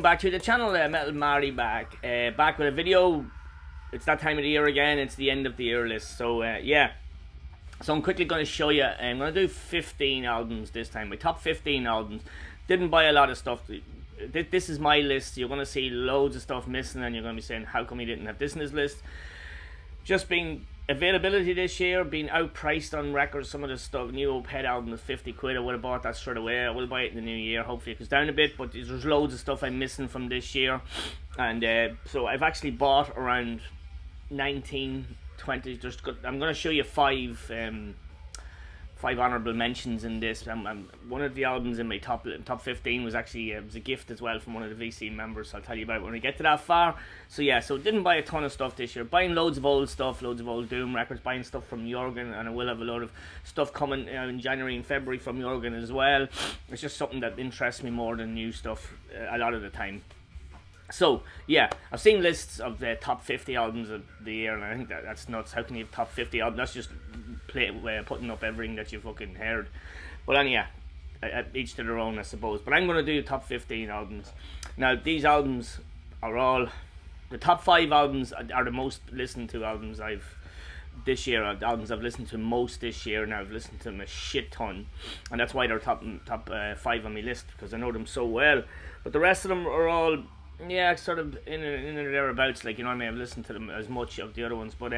welcome back to the channel. Metal Mari back with a video. It's that time of the year again. It's the end of the year list, so yeah. So I'm quickly going to show you. I'm going to do 15 albums this time. My top 15 albums. Didn't buy a lot of stuff. This is my list. You're going to see loads of stuff missing, and you're going to be saying, how come you didn't have this in this list? Just being availability this year, being outpriced on records. Some of the stuff, new Opeth album is 50 quid. I would have bought that straight away. I will buy it in the new year. Hopefully it goes down a bit, but there's loads of stuff I'm missing from this year. And so I've actually bought around 19, 20. I'm going to show you five honourable mentions in this. One of the albums in my top 15 was actually was a gift as well from one of the VC members, so I'll tell you about it when we get to that far. So yeah, so didn't buy a ton of stuff this year. Buying loads of old stuff, loads of old Doom records, buying stuff from Jürgen, and I will have a load of stuff coming in January and February from Jürgen as well. It's just something that interests me more than new stuff a lot of the time. So yeah, I've seen lists of the top 50 albums of the year, and I think that's nuts. How can you have top 50 albums? That's just putting up everything that you fucking heard. But anyhow, each to their own, I suppose. But I'm going to do top 15 albums. Now these albums are all, the top 5 albums are the most listened to albums this year. Albums I've listened to most this year. Now I've listened to them a shit ton, and that's why they're top 5 on my list, because I know them so well. But the rest of them are all, yeah, sort of in and thereabouts. Like, you know, I may have listened to them as much of the other ones, but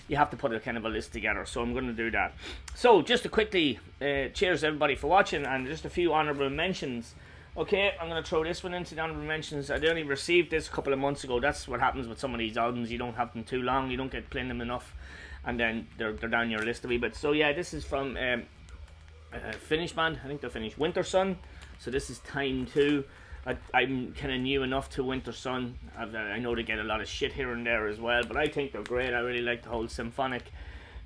you have to put a kind of a list together, so I'm going to do that. So just to quickly cheers everybody for watching, and just a few honourable mentions. Okay, I'm going to throw this one into the honourable mentions. I only received this a couple of months ago. That's what happens with some of these albums. You don't have them too long, you don't get playing them enough, and then they're down your list a wee bit. So yeah, this is from Finnish band. I think they're Finnish, Winter Sun. So this is Time 2. I'm kind of new enough to Winter Sun. I know they get a lot of shit here and there as well, but I think they're great. I really like the whole symphonic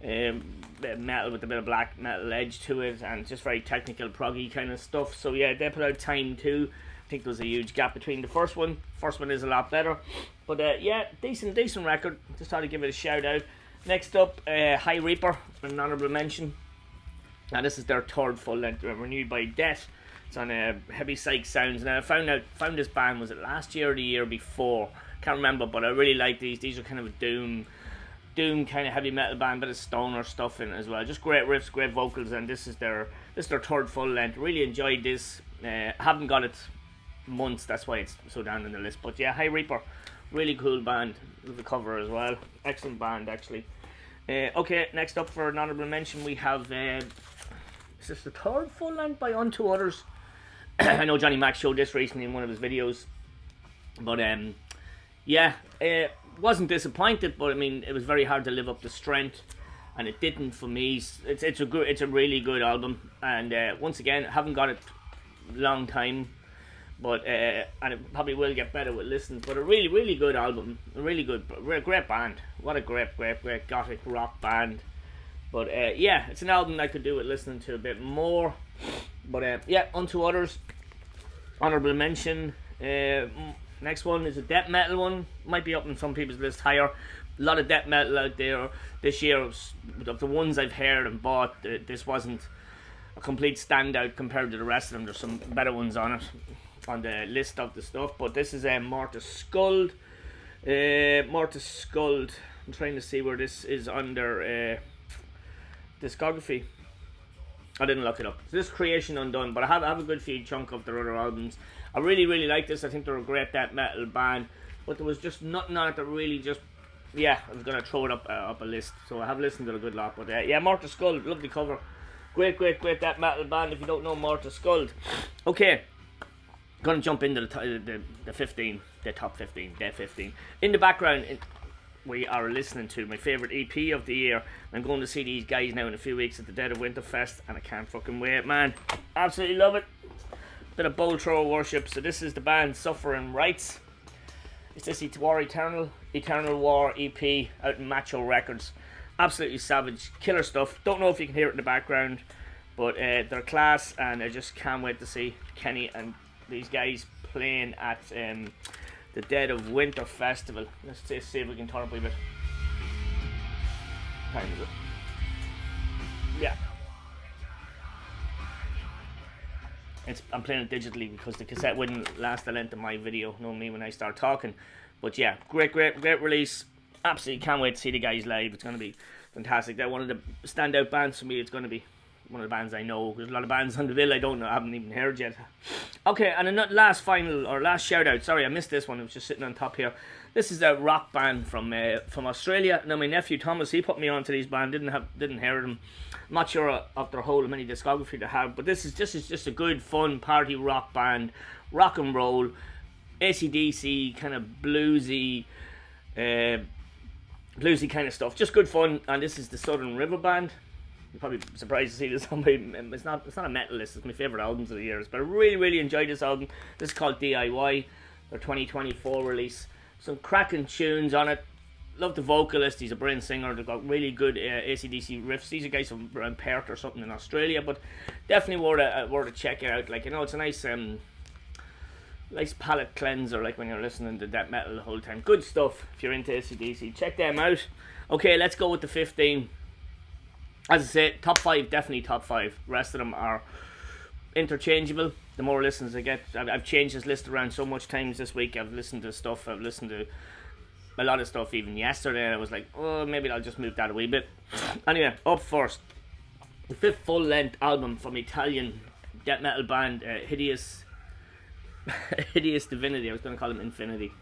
metal with a bit of black metal edge to it, and just very technical, proggy kind of stuff. So yeah, they put out Time 2. I think there's a huge gap between the first one. First one is a lot better, but yeah, decent record. Just thought to give it a shout out. Next up, High Reaper, an honourable mention. Now this is their third full length, renewed by Death. It's on Heavy Psych Sounds. Now I found this band, was it last year or the year before? Can't remember, but I really like these. These are kind of a doom kind of heavy metal band, bit of stoner stuff in it as well. Just great riffs, great vocals, and this is their third full length. Really enjoyed this. Haven't got it months, that's why it's so down on the list. But yeah, High Reaper, really cool band. Love the cover as well. Excellent band actually. Okay, next up for an honourable mention we have is this the third full length by Unto Others. I know Johnny Mac showed this recently in one of his videos, but yeah, wasn't disappointed, but I mean, it was very hard to live up to Strength, and it didn't for me. It's a really good album, and once again, haven't got it long time, but and it probably will get better with listens. But a really good album, a really good, great band. What a great gothic rock band. But yeah, it's an album I could do with listening to a bit more. But yeah, Unto Others, honourable mention. Next one is a death metal one. Might be up on some people's list higher. A lot of death metal out there this year. Of the ones I've heard and bought, this wasn't a complete standout compared to the rest of them. There's some better ones on it, on the list of the stuff. But this is Mortis Skuld. Mortis Skuld. I'm trying to see where this is under discography. I didn't look it up. So this Creation Undone, but I have a good few chunk of their other albums. I really like this. I think they're a great death metal band, but there was just nothing on it that really just, yeah, I was gonna throw it up a list. So I have listened to a good lot, but yeah, Mortis Skuld, lovely cover, great death metal band. If you don't know Mortis Skuld, okay, gonna jump into the 15, the top 15, death 15. In the background, we are listening to my favourite EP of the year. I'm going to see these guys now in a few weeks at the Dead of Winter Fest, and I can't fucking wait, man. Absolutely love it. Bit of bowl thrower worship. So this is the band Suffering Rights. It's this Eternal War EP out in Macho Records. Absolutely savage, killer stuff. Don't know if you can hear it in the background, but they're class, and I just can't wait to see Kenny and these guys playing at the Dead of Winter Festival. Let's see if we can turn up a bit. Time is it? Yeah. I'm playing it digitally because the cassette wouldn't last the length of my video. Know me when I start talking. But yeah, great release. Absolutely can't wait to see the guys live. It's going to be fantastic. They're one of the standout bands for me. It's going to be one of the bands I know. There's a lot of bands on the bill I don't know, I haven't even heard yet. Okay, and a last shout out. Sorry, I missed this one. It was just sitting on top here. This is a rock band from Australia. Now my nephew Thomas, he put me onto these band. Didn't hear them. I'm not sure of their whole many discography they have, but this is just a good fun party rock band, rock and roll, AC/DC kind of bluesy kind of stuff. Just good fun. And this is the Southern River Band. You're probably surprised to see this on my. It's not a metal list. It's my favorite albums of the years. But I really enjoyed this album. This is called DIY, their 2024 release. Some cracking tunes on it. Love the vocalist. He's a brilliant singer. They've got really good AC/DC riffs. These are guys from around Perth or something in Australia, but definitely worth a check out. Like, you know, it's a nice palate cleanser. Like when you're listening to death metal the whole time. Good stuff. If you're into AC/DC, check them out. Okay, let's go with the 15. As I say, top 5, definitely top 5. The rest of them are interchangeable. The more listens I get, I've changed this list around so much times this week. I've listened to stuff. I've listened to a lot of stuff even yesterday. I was like, oh, maybe I'll just move that a wee bit. Anyway, up first, the 5th full-length album from Italian death metal band Hideous Divinity. I was going to call them Infinity.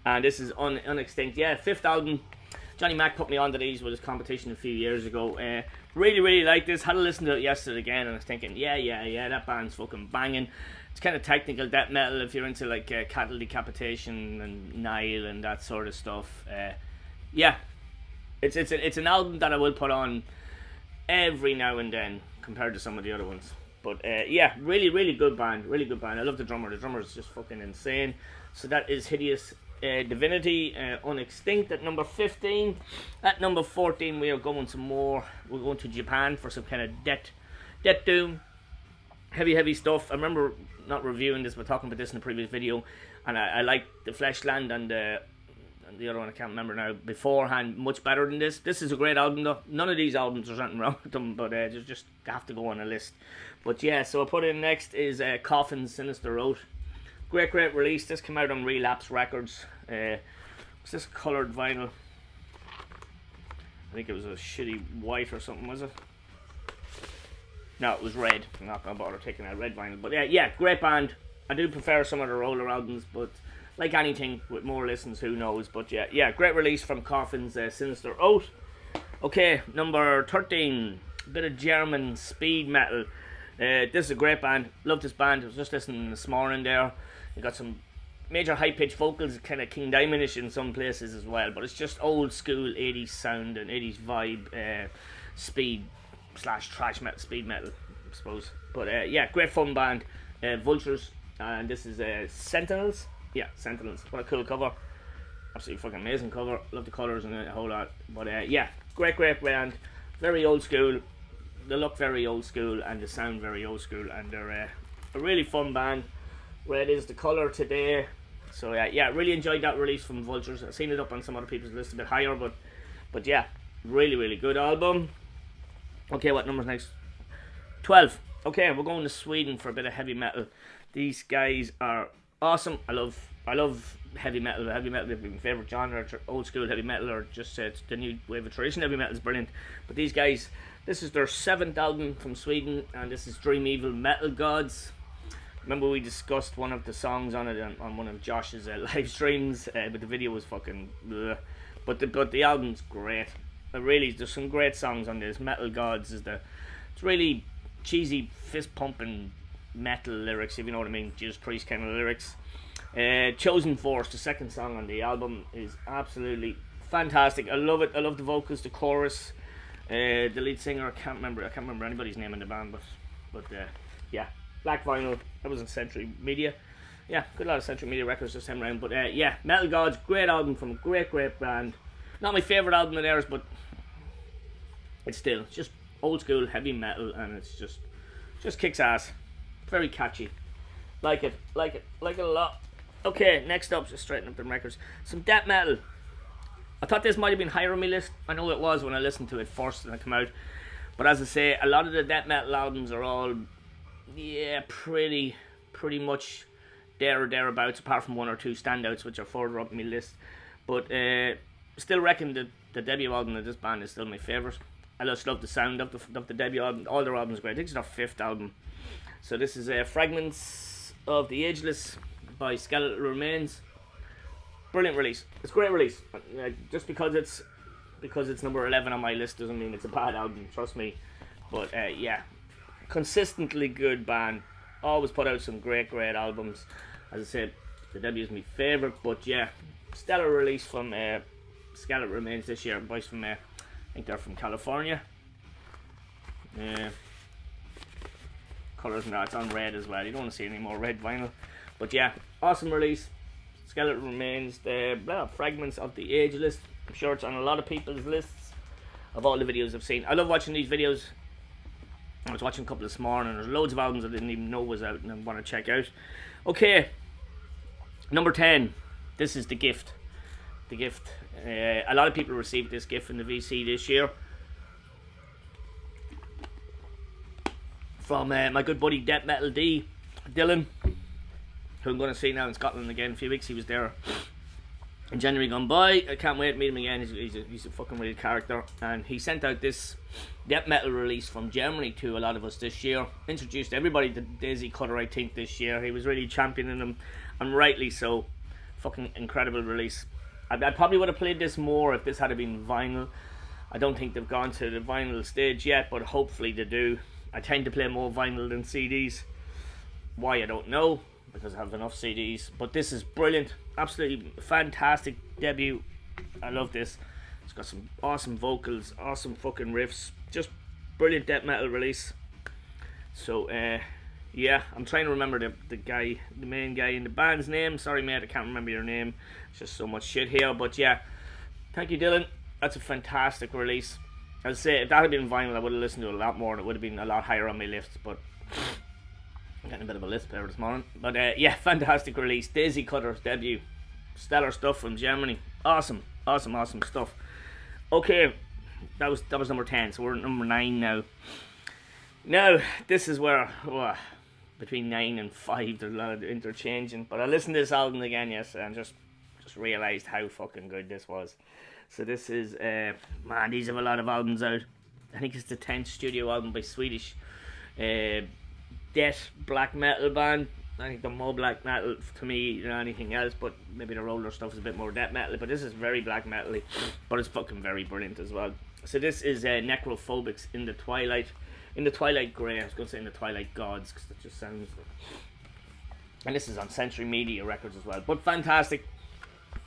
And this is Unextinct. Yeah, 5th album. Johnny Mac put me onto these with his competition a few years ago. Really like this. Had to listen to it yesterday again, and I was thinking, yeah, that band's fucking banging. It's kind of technical death metal if you're into like Cattle Decapitation and Nile and that sort of stuff. Yeah, it's an album that I will put on every now and then compared to some of the other ones. But yeah, really good band. Really good band. I love the drummer. The drummer is just fucking insane. So that is Hideous Divinity, Unextinct at number 15. At number 14 we are going some more. We're going to Japan for some kind of death doom, heavy stuff. I remember not reviewing this but talking about this in the previous video, and I like the Fleshland and the other one I can't remember now beforehand much better than this. This is a great album though. None of these albums there's nothing wrong with them, but just have to go on a list. But yeah, so I put in next is Coffin's Sinister Oath. Great release. This came out on Relapse Records. Was this coloured vinyl? I think it was a shitty white or something, was it? No, it was red. I'm not going to bother taking out red vinyl. But yeah, great band. I do prefer some of the roller albums, but like anything with more listens, who knows. But yeah, great release from Coffin's Sinister Oath. Okay, number 13. A bit of German speed metal. This is a great band. Love this band. I was just listening this morning there. You got some major high-pitched vocals, kind of King Diamond-ish in some places as well, but it's just old school 80s sound and 80s vibe, speed / thrash metal, speed metal, I suppose. But yeah, great fun band. Vultures, and this is Sentinels. Yeah, Sentinels. What a cool cover. Absolutely fucking amazing cover. Love the colours and a whole lot. But yeah, great band. Very old school. They look very old school and they sound very old school, and they're a really fun band. Red is the colour today. So yeah, really enjoyed that release from Vultures. I've seen it up on some other people's list a bit higher, but yeah, really good album. Okay, what number's next? 12. Okay, we're going to Sweden for a bit of heavy metal. These guys are awesome. I love heavy metal. Heavy metal is my favourite genre. Old school heavy metal, or just the new wave of traditional heavy metal is brilliant. But these guys, this is their 7th album from Sweden, and this is Dream Evil Metal Gods. Remember we discussed one of the songs on it on one of Josh's live streams, but the video was fucking bleh. But the album's great. There's some great songs on this. Metal Gods it's really cheesy, fist pumping metal lyrics, if you know what I mean. Judas Priest kind of lyrics. Chosen Force, the 2nd song on the album, is absolutely fantastic. I love it. I love the vocals, the chorus. The lead singer, I can't remember anybody's name in the band, but yeah. Black vinyl. That was in Century Media. Yeah, good lot of Century Media records this time around. But yeah, Metal Gods, great album from a great band. Not my favourite album of theirs, but it's just old school heavy metal, and it's just kicks ass. Very catchy. Like it a lot. Okay, next up, just straighten up the records. Some death metal. I thought this might have been higher on my list. I know it was when I listened to it first and it came out. But as I say, a lot of the death metal albums are all yeah, pretty much there or thereabouts, apart from one or two standouts which are further up my list. But still reckon that the debut album of this band is still my favourite. I just love the sound of the debut album. All their albums are great. I think it's their 5th album. So this is Fragments of the Ageless by Skeletal Remains. Brilliant release. It's a great release. Just because it's number 11 on my list doesn't mean it's a bad album, trust me. But yeah, consistently good band. Always put out some great albums. As I said, the debut is my favourite. But yeah, stellar release from Skeletal Remains this year. Boys from I think they're from California. Colours now, it's on red as well. You don't want to see any more red vinyl. But yeah, awesome release. Skeletal Remains, the Fragments of the Ageless. I'm sure it's on a lot of people's lists of all the videos I've seen. I love watching these videos. I was watching a couple this morning. There's loads of albums I didn't even know was out and I want to check out. Okay, number 10. This is The Gift. The Gift. A lot of people received this gift in the VC this year. From my good buddy Death Metal D, Dylan, who I'm going to see now in Scotland again in a few weeks. He was there in January gone by. I can't wait to meet him again. He's a fucking real character. And he sent out this Death Metal release from Germany to a lot of us this year. Introduced everybody to Daisy Cutter, I think, this year. He was really championing them, and rightly so. Fucking incredible release. I probably would have played this more if this had been vinyl. I don't think they've gone to the vinyl stage yet, but hopefully they do. I tend to play more vinyl than CDs. Why, I don't know, because I have enough CDs. But this is brilliant. Absolutely fantastic debut. I love this. It's got some awesome vocals, awesome fucking riffs. Just brilliant death metal release. So, yeah, I'm trying to remember the main guy in the band's name. Sorry, mate, I can't remember your name. It's just so much shit here. But yeah, thank you, Dylan. That's a fantastic release. As I say, if that had been vinyl, I would have listened to it a lot more and it would have been a lot higher on my list. But I'm getting a bit of a list there this morning. But yeah, fantastic release. Daisy Cutter's debut. Stellar stuff from Germany. Awesome stuff. Okay, that was number 10. So we're at number 9 now. Now, this is where between 9 and 5 there's a lot of interchanging. But I listened to this album again yesterday and just realised how fucking good this was. So this is, man, these have a lot of albums out. I think it's the 10th studio album by Swedish death black metal band. I think they're more black metal to me than anything else, but maybe the roller stuff is a bit more death metal. But this is very black metal-y, but it's fucking very brilliant as well. So this is Necrophobics in the Twilight Grey. I was going to say in the Twilight Gods, because that just sounds... And this is on Century Media Records as well. But fantastic.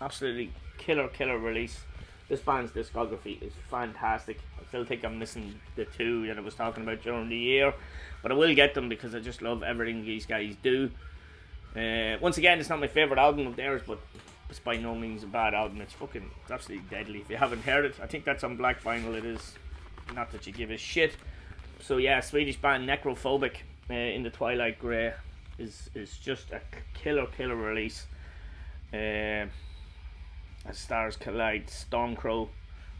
Absolutely killer release. This band's discography is fantastic. I still think I'm missing the 2 that I was talking about during the year, but I will get them because I just love everything these guys do. Once again, it's not my favourite album of theirs, but it's by no means a bad album. It's absolutely deadly. If you haven't heard it, I think that's on black vinyl. It is. Not that you give a shit. So yeah, Swedish band Necrophobic in the Twilight Grey is just a killer release. As Stars Collide, Stormcrow,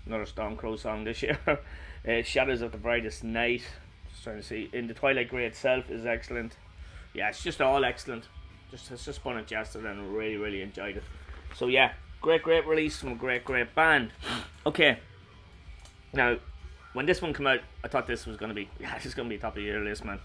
another Stormcrow song this year. Shadows of the Brightest Night, just trying to see. In the Twilight Grey itself is excellent. Yeah, it's just all excellent. It's just spun at yesterday and really enjoyed it. So yeah, great release from a great band. Okay, now when this one came out, I thought this was gonna be top of your list, man.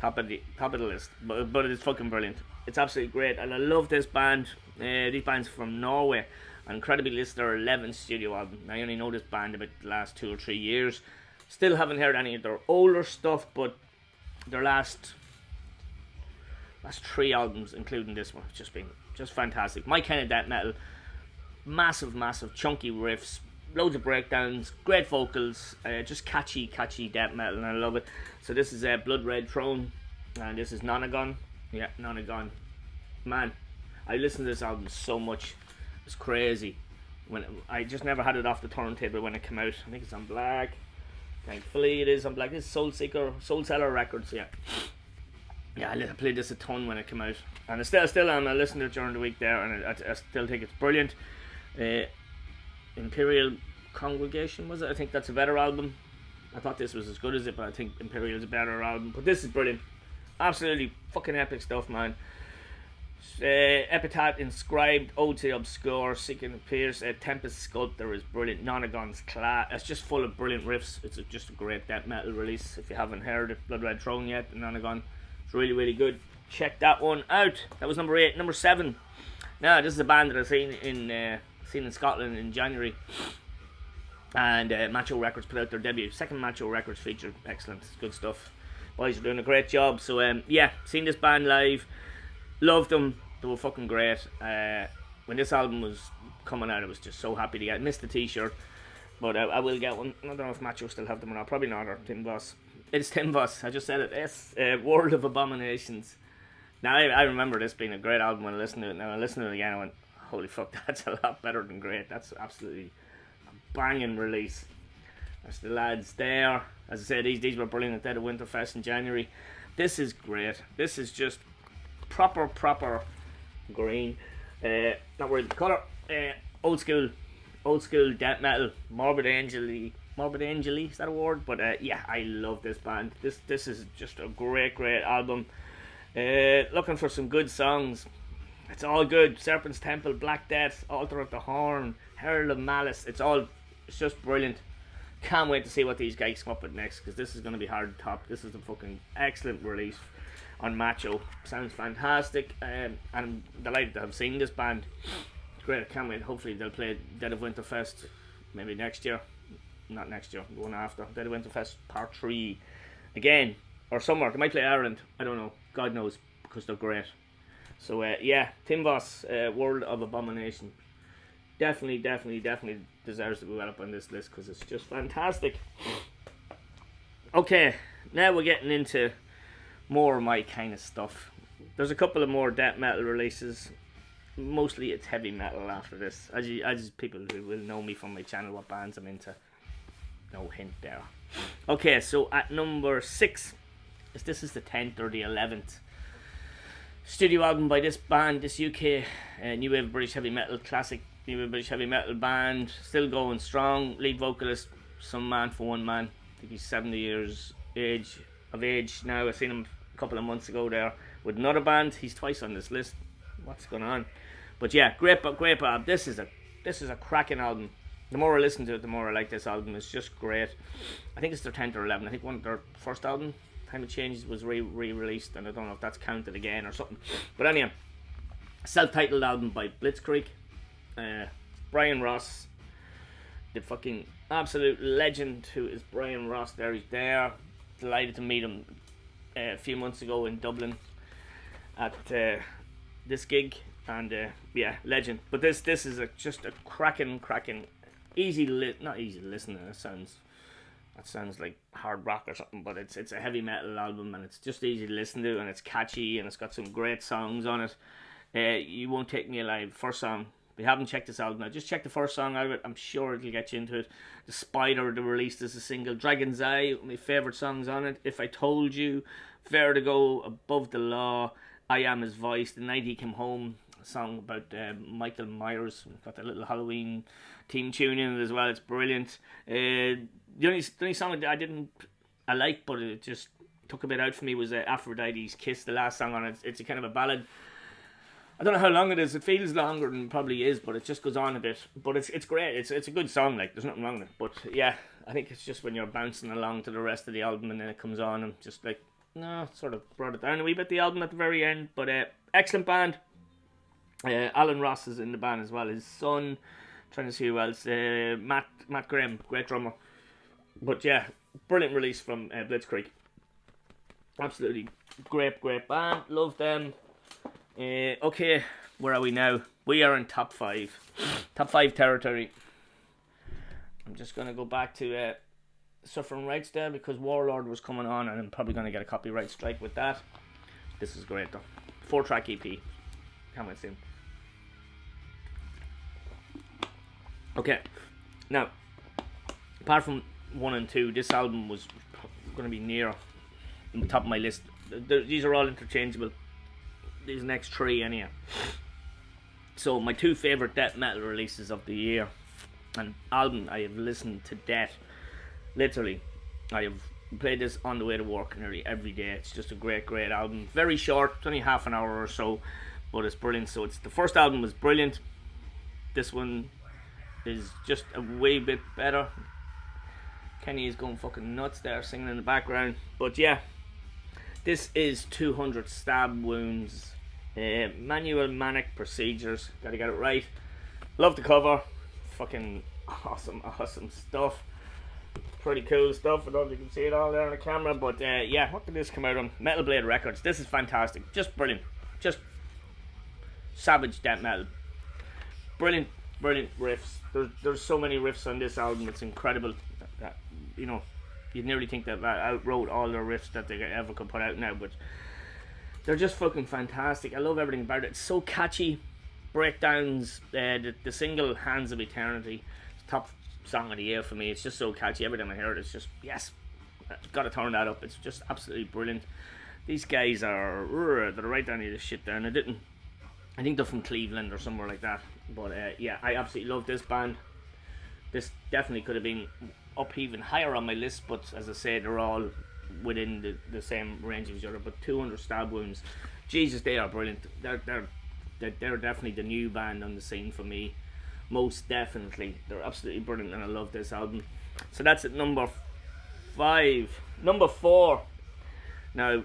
Top of the list. But it's fucking brilliant. It's absolutely great, and I love this band. These bands from Norway. Incredibly, this is their 11th studio album. I only know this band about the last 2 or 3 years. Still haven't heard any of their older stuff, but their last 3 albums, including this one, have just fantastic. My kind of death metal. Massive chunky riffs, loads of breakdowns, great vocals, just catchy death metal, and I love it. So this is Blood Red Throne, and this is Nonagon. Yeah, Nonagon. Man, I listened to this album so much. It's crazy. When I just never had it off the turntable when it came out. I think it's on black. Thankfully it is on black. It's Soul Seller Records. Yeah, I played this a ton when it came out, and I still am. I listened to it during the week there, and I still think it's brilliant. Imperial Congregation, was it? I think that's a better album. I thought this was as good as it, but I think Imperial is a better album. But this is brilliant. Absolutely fucking epic stuff, man. Epitaph Inscribed, OT Obscure, Seeking Appears, Tempest Sculptor is brilliant. Nonagon's Class. It's just full of brilliant riffs. It's just a great death metal release. If you haven't heard it, Blood Red Throne yet, Nonagon, it's really, really good. Check that one out. That was number 8. Number 7. Now, this is a band that I've seen in Scotland in January. And Macho Records put out their debut. Second Macho Records feature. Excellent. It's good stuff. Boys are doing a great job. So, yeah, seen this band live. Loved them. They were fucking great. When this album was coming out, I was just so happy to get it. Missed the t-shirt, but I will get one. I don't know if Macho still have them or not. Probably not. Or Tim Voss. It's Tim Voss. I just said it. Yes. World of Abominations. Now I remember this being a great album when I listened to it. Now I listened to it again. I went, holy fuck, that's a lot better than great. That's absolutely a banging release. That's the lads there. As I said, these were brilliant at Dead of Winterfest in January. This is great. This is just proper green. Not worried the colour. Old school death metal. Morbid Angel-y, is that a word? But yeah, I love this band. This is just a great album. Looking for some good songs. It's all good. Serpent's Temple, Black Death, Altar of the Horn, Herald of Malice. It's just brilliant. Can't wait to see what these guys come up with next, because this is going to be hard to top. This is a fucking excellent release on Macho. Sounds fantastic, and I'm delighted to have seen this band. It's great. I can't wait. Hopefully they'll play Dead of Winterfest maybe next year. Not next year, the one after. Dead of Winterfest Part 3 again, or somewhere. They might play Ireland. I don't know. God knows, because they're great. So yeah, Tim Voss, World of Abomination. Definitely deserves to be well up on this list, because it's just fantastic. Okay, now we're getting into more of my kind of stuff. There's a couple of more death metal releases. Mostly it's heavy metal after this. As people who will know me from my channel, what bands I'm into. No hint there. Okay, so at number 6, this is the 10th or the 11th studio album by this band, this UK new wave British heavy metal, classic new wave British heavy metal band, still going strong. Lead vocalist, some man for one man. I think he's 70 years of age now. I seen him a couple of months ago there with another band. He's twice on this list. What's going on? But yeah, great album. This is a cracking album. The more I listen to it, the more I like this album. It's just great. I think it's their 10th or 11th. I think one of their first album, Time of Change, was re-released, and I don't know if that's counted again or something. But anyway, self-titled album by Blitzkrieg. Brian Ross, the fucking absolute legend who is Brian Ross. There he's there. Delighted to meet him a few months ago in Dublin at this gig, and yeah, legend. But this is just a cracking, not easy to listen to. That sounds like hard rock or something, but it's a heavy metal album, and it's just easy to listen to, and it's catchy, and it's got some great songs on it. You Won't Take Me Alive, first song. If you haven't checked this album out, just check the first song out of it. I'm sure it'll get you into it. The Spider, they released as a single. Dragon's Eye, my favourite songs on it. If I Told You, Vertigo, Above the Law, I Am His Voice, The Night He Came Home, a song about Michael Myers. Got that little Halloween theme tune in it as well. It's brilliant. The only song I like, but it just took a bit out for me, was Aphrodite's Kiss, the last song on it. It's a kind of a ballad. I don't know how long it is. It feels longer than it probably is, but it just goes on a bit. But it's great. It's a good song. Like, there's nothing wrong with it. But yeah, I think it's just when you're bouncing along to the rest of the album, and then it comes on, and just like, no, sort of brought it down a wee bit, the album at the very end. But excellent band. Alan Ross is in the band as well. His son, trying to see who else. Matt Graham, great drummer. But yeah, brilliant release from Blitzkrieg. Absolutely great band. Love them. Okay, where are we now? We are in top 5 territory. I'm just going to go back to Suffering Rights there, because Warlord was coming on, and I'm probably going to get a copyright strike with that. This is great though. 4-track EP. Can't wait to see him. Okay, now, apart from 1 and 2, this album was going to be near the top of my list. These are all interchangeable. These next 3 anyhow. So my 2 favourite death metal releases of the year, and album I have listened to death. Literally, I have Play this on the way to work nearly every day. It's just a great album. Very short, it's only half an hour or so, but it's brilliant. So it's the first album was brilliant. This one is just a way bit better. Kenny is going fucking nuts there, singing in the background. But yeah, this is 200 Stab Wounds. Manual Manic Procedures. Gotta get it right. Love the cover. Fucking awesome stuff. Pretty cool stuff. I don't know if you can see it all there on the camera. But yeah, what did this come out on? Metal Blade Records. This is fantastic. Just brilliant. Just savage death metal. Brilliant riffs. There's so many riffs on this album. It's incredible. That, you know, you'd nearly think that outwrote all the riffs that they ever could put out now, but they're just fucking fantastic. I love everything about it. It's so catchy. Breakdowns. The single Hands of Eternity, top song of the year for me. It's just so catchy. Every time I hear it, it's just, yes, gotta turn that up. It's just absolutely brilliant. These guys are they're right down to this shit there, and I think they're from Cleveland or somewhere like that. But yeah, I absolutely love this band. This definitely could have been up even higher on my list, but as I say, they're all within the same range of each other. But 200 Stab Wounds, Jesus, they are brilliant. They're definitely the new band on the scene for me. Most definitely, they're absolutely brilliant, and I love this album. So that's at number 5. Number 4. Now,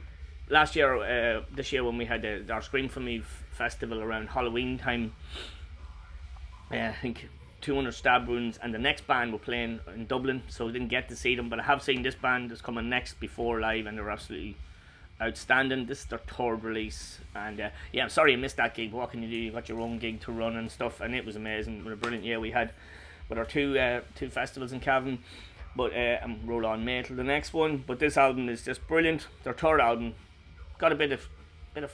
last year, this year when we had our Scream For Me festival around Halloween time, I think 200 Stab Wounds and the next band were playing in Dublin, so I didn't get to see them, but I have seen this band that's coming next before live, and they're absolutely outstanding. This is their third release, and yeah, I'm sorry you missed that gig. What can you do? You got your own gig to run and stuff, and it was amazing. What a brilliant year we had with our two festivals in Cavan. But roll on May till the next one. But this album is just brilliant. Their third album got a bit of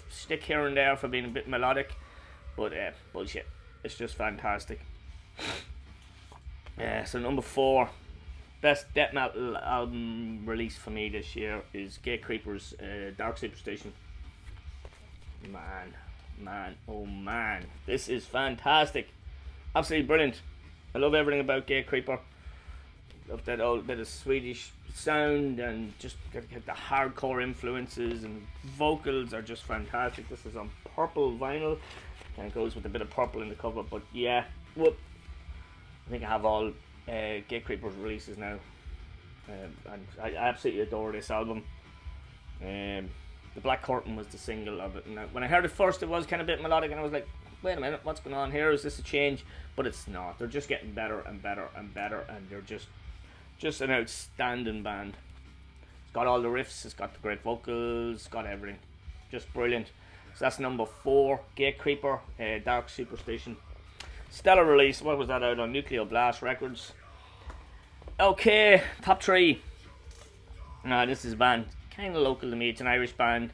stick here and there for being a bit melodic, but bullshit. It's just fantastic. So number 4, best death metal album release for me this year is Gatecreeper's Dark Superstition. Man, oh man, this is fantastic, absolutely brilliant. I love everything about Gatecreeper. Love that old bit of Swedish sound, and just get the hardcore influences, and vocals are just fantastic. This is on purple vinyl, and it goes with a bit of purple in the cover. But yeah, whoop, I think I have all Gatecreeper's releases now, and I absolutely adore this album. The Black Curtain was the single of it, and when I heard it first, it was kind of a bit melodic, and I was like, wait a minute, what's going on here? Is this a change? But it's not. They're just getting better and better and better, and they're just an outstanding band. It's got all the riffs, it's got the great vocals, it's got everything. Just brilliant. So that's number 4, Gatecreeper, Dark Superstition. Stellar release. What was that out on? Nuclear Blast Records. Okay, top 3. Now this is a band kind of local to me. It's an Irish band.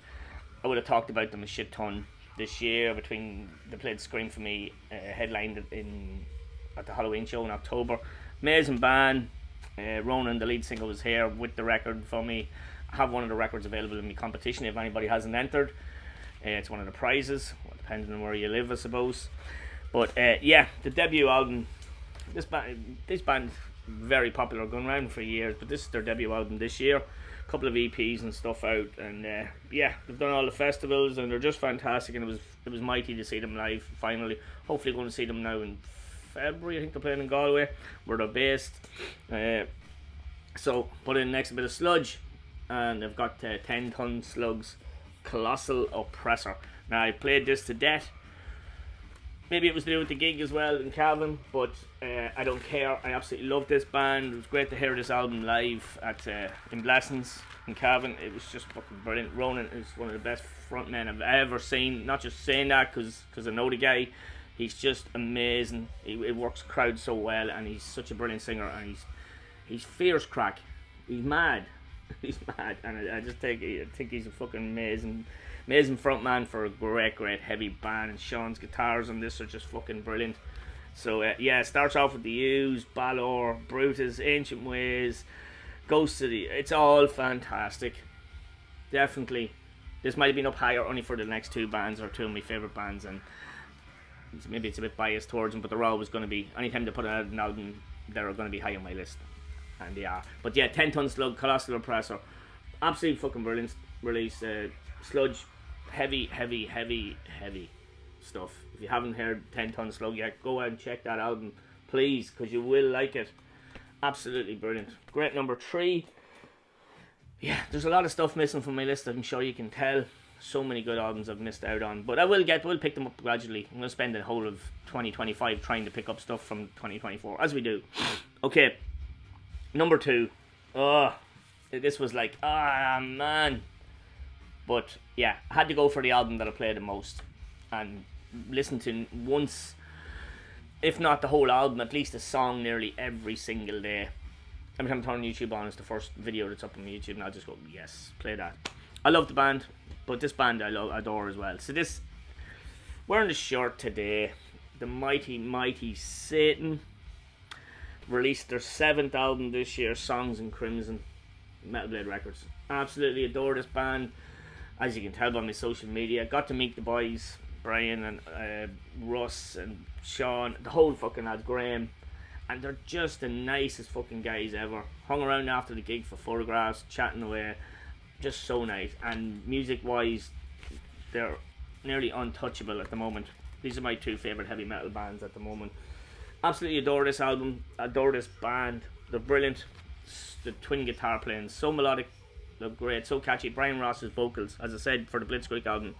I would have talked about them a shit ton this year. Between they played Scream For Me, headlined at the Halloween show in October. Amazing band. Ronan, the lead singer, was here with the record for me. I have one of the records available in my competition if anybody hasn't entered. It's one of the prizes, depending on where you live, I suppose. But yeah, the debut album. This band very popular, going around for years, but this is their debut album this year. A couple of EPs and stuff out, and yeah, they've done all the festivals, and they're just fantastic. And it was mighty to see them live. Finally, hopefully going to see them now in February. I think they're playing in Galway, where they're based. So put in next a bit of sludge, and they've got 10 Tonne Slugs, Colossal Oppressor. Now I played this to death. Maybe it was to do with the gig as well in Cavan, but I don't care. I absolutely love this band. It was great to hear this album live at in Blessings in Cavan. It was just fucking brilliant. Ronan is one of the best frontmen I've ever seen. Not just saying that because I know the guy. He's just amazing. He works crowds so well, and he's such a brilliant singer, and he's fierce crack. He's mad. He's mad, and I think he's a fucking amazing frontman for a great heavy band. And Sean's guitars on this are just fucking brilliant. So yeah, it starts off with the U's, Balor, Brutus, Ancient Ways, Ghost City. It's all fantastic. Definitely, this might have been up higher only for the next 2 bands, or 2 of my favourite bands, and maybe it's a bit biased towards them, but they're always going to be, anytime they put out an album, they're going to be high on my list. and they are. But yeah, 10 ton slug, colossal oppressor, absolutely fucking brilliant release. Sludge, heavy stuff. If you haven't heard 10 ton slug yet, go out and check that album, please, because you will like it. Absolutely brilliant. Great number 3. Yeah, there's a lot of stuff missing from my list, I'm sure you can tell. So many good albums I've missed out on, but we'll pick them up gradually. I'm going to spend the whole of 2025 trying to pick up stuff from 2024, as we do. Okay, number 2. This was like, man. But yeah, I had to go for the album that I play the most and listen to once, if not the whole album, at least a song nearly every single day. Every time I turn YouTube on, it's the first video that's up on YouTube, and I'll just go, yes, play that. I love the band, but this band I adore as well. So this, wearing the shirt today, the mighty Satan released their 7th album this year, Songs in Crimson, Metal Blade Records. Absolutely adore this band, as you can tell by my social media. Got to meet the boys, Brian and Russ and Sean, the whole fucking lads, Graham, and they're just the nicest fucking guys ever. Hung around after the gig for photographs, chatting away. Just so nice, and music wise they're nearly untouchable at the moment. These are my 2 favourite heavy metal bands at the moment. Absolutely adore this album, adore this band. They're brilliant. The twin guitar playing, so melodic, they're great, so catchy. Brian Ross's vocals, as I said, for the Blitzkrieg album,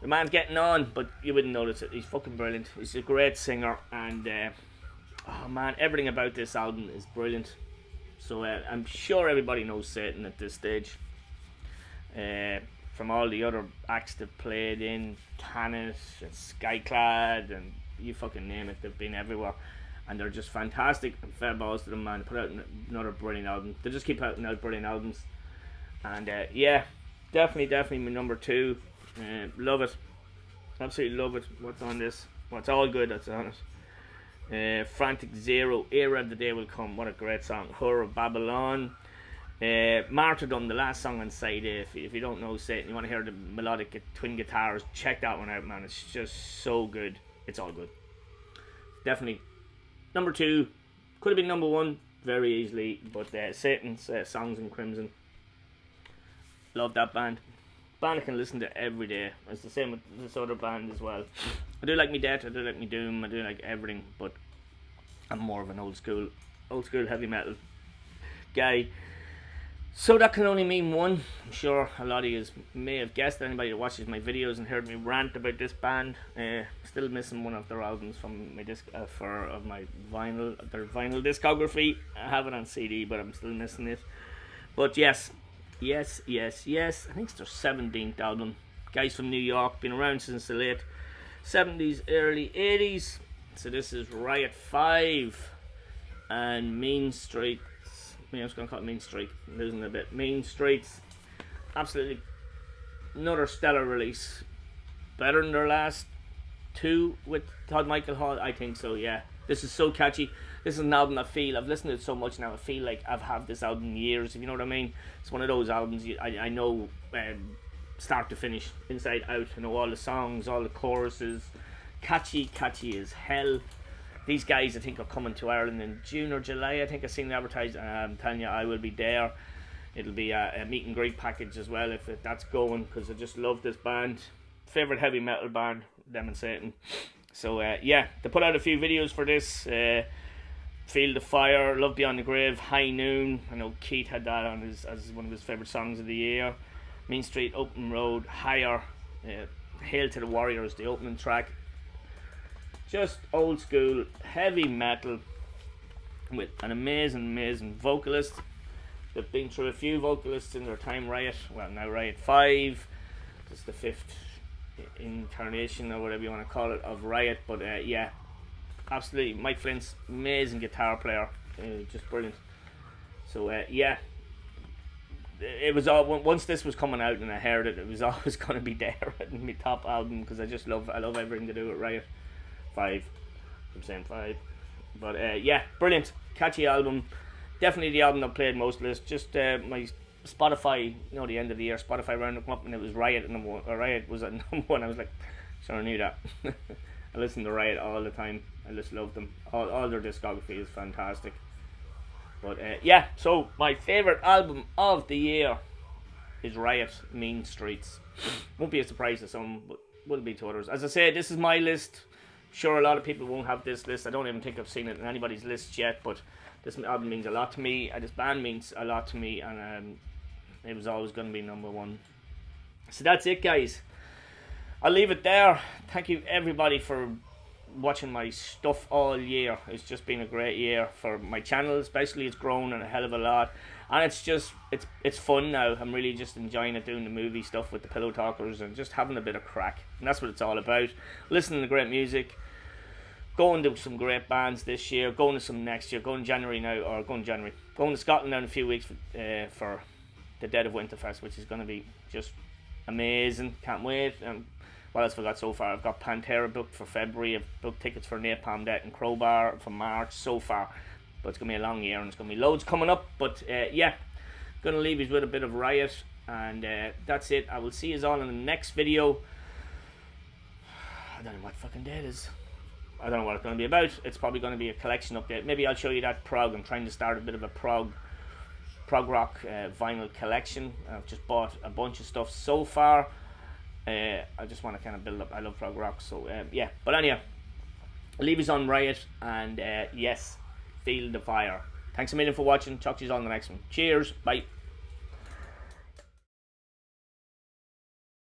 the man's getting on, but you wouldn't notice it. He's fucking brilliant. He's a great singer, and oh man, everything about this album is brilliant. So I'm sure everybody knows Satan at this stage. From all the other acts they've played in, Tanit and Skyclad and you fucking name it, they've been everywhere. And they're just fantastic, and fair balls to them, man. Put out another brilliant album. They just keep putting out brilliant albums. And yeah, definitely my number 2. Love it. Absolutely love it. What's on this? What's all good that's on it? Frantic Zero, Era of the Day Will Come. What a great song. Horror of Babylon. Martyrdom, the last song on side A. If you don't know Satan, you want to hear the melodic twin guitars, check that one out, man. It's just so good. It's all good. Definitely number 2. Could have been number 1 very easily, but Satan's Songs in Crimson. Love that band. Band I can listen to every day. It's the same with this other band as well. I do like me Death, I do like me Doom, I do like everything, but I'm more of an old school heavy metal guy. So that can only mean one. I'm sure a lot of you may have guessed. Anybody that watches my videos and heard me rant about this band, still missing one of their albums from my disc their vinyl discography. I have it on CD, but I'm still missing it. But yes. I think it's their 17th album. Guys from New York, been around since the late 70s, early 80s. So this is Riot 5 and Mean Streets. I was going to call it Mean Street. I'm losing a bit. Mean Streets. Absolutely another stellar release. Better than their last 2 with Todd Michael Hall? I think so, yeah. This is so catchy. This is an album I've listened to it so much now, I feel like I've had this album years, if you know what I mean. It's one of those albums I know start to finish, inside out. I know all the songs, all the choruses. Catchy as hell. These guys I think are coming to Ireland in June or July. I think I've seen it advertised, and I'm telling you, I will be there. It'll be a meet and greet package as well if that's going, because I just love this band. Favourite heavy metal band, them and Satan. So yeah, they put out a few videos for this. Field of Fire, Love Beyond the Grave, High Noon. I know Keith had that on as one of his favourite songs of the year. Mean Street, Open Road, Higher, Hail to the Warriors, the opening track. Just old school heavy metal with an amazing vocalist. They've been through a few vocalists in their time. Riot, well now Riot 5. It's the 5th incarnation or whatever you want to call it of Riot, but yeah, absolutely. Mike Flint's amazing guitar player, just brilliant. So yeah, it was all, once this was coming out and I heard it, it was always going to be there in my top album, because I love everything to do with Riot 5. I'm saying 5, but yeah, brilliant, catchy album. Definitely the album I played most of this. Just my Spotify, you know, the end of the year Spotify round up and it was Riot at number 1. Riot was at number 1. I was like, sure, I knew that. I listen to Riot all the time. I just love them. All their discography is fantastic. But yeah, so my favourite album of the year is Riot, Mean Streets. Won't be a surprise to some, but wouldn't be to others. As I said, this is my list. Sure, a lot of people won't have this list. I don't even think I've seen it in anybody's list yet, but this album means a lot to me. This band means a lot to me, and it was always going to be number one. So that's it, guys. I'll leave it there. Thank you, everybody, for watching my stuff all year. It's just been a great year for my channel, especially. It's grown a hell of a lot, and it's fun now. I'm really just enjoying it, doing the movie stuff with the Pillow Talkers and just having a bit of crack, and that's what it's all about. Listening to great music, going to some great bands this year, going to some next year, going January now, or going to Scotland now in a few weeks for the Dead of Winterfest, which is going to be just amazing. Can't wait. What else have I got so far? I've got Pantera booked for February. I've booked tickets for Napalm Death and Crowbar for March so far. But it's going to be a long year and it's going to be loads coming up. But yeah, going to leave you with a bit of Riot. And that's it. I will see you all in the next video. I don't know what fucking day it is. I don't know what it's going to be about. It's probably going to be a collection update. Maybe I'll show you that prog. I'm trying to start a bit of a prog rock vinyl collection. I've just bought a bunch of stuff so far. I just want to kind of build up. I love prog rock, so yeah. But anyhow, leave us on Riot, and yes, feel the fire. Thanks a million for watching. Talk to you all in the next one. Cheers. Bye.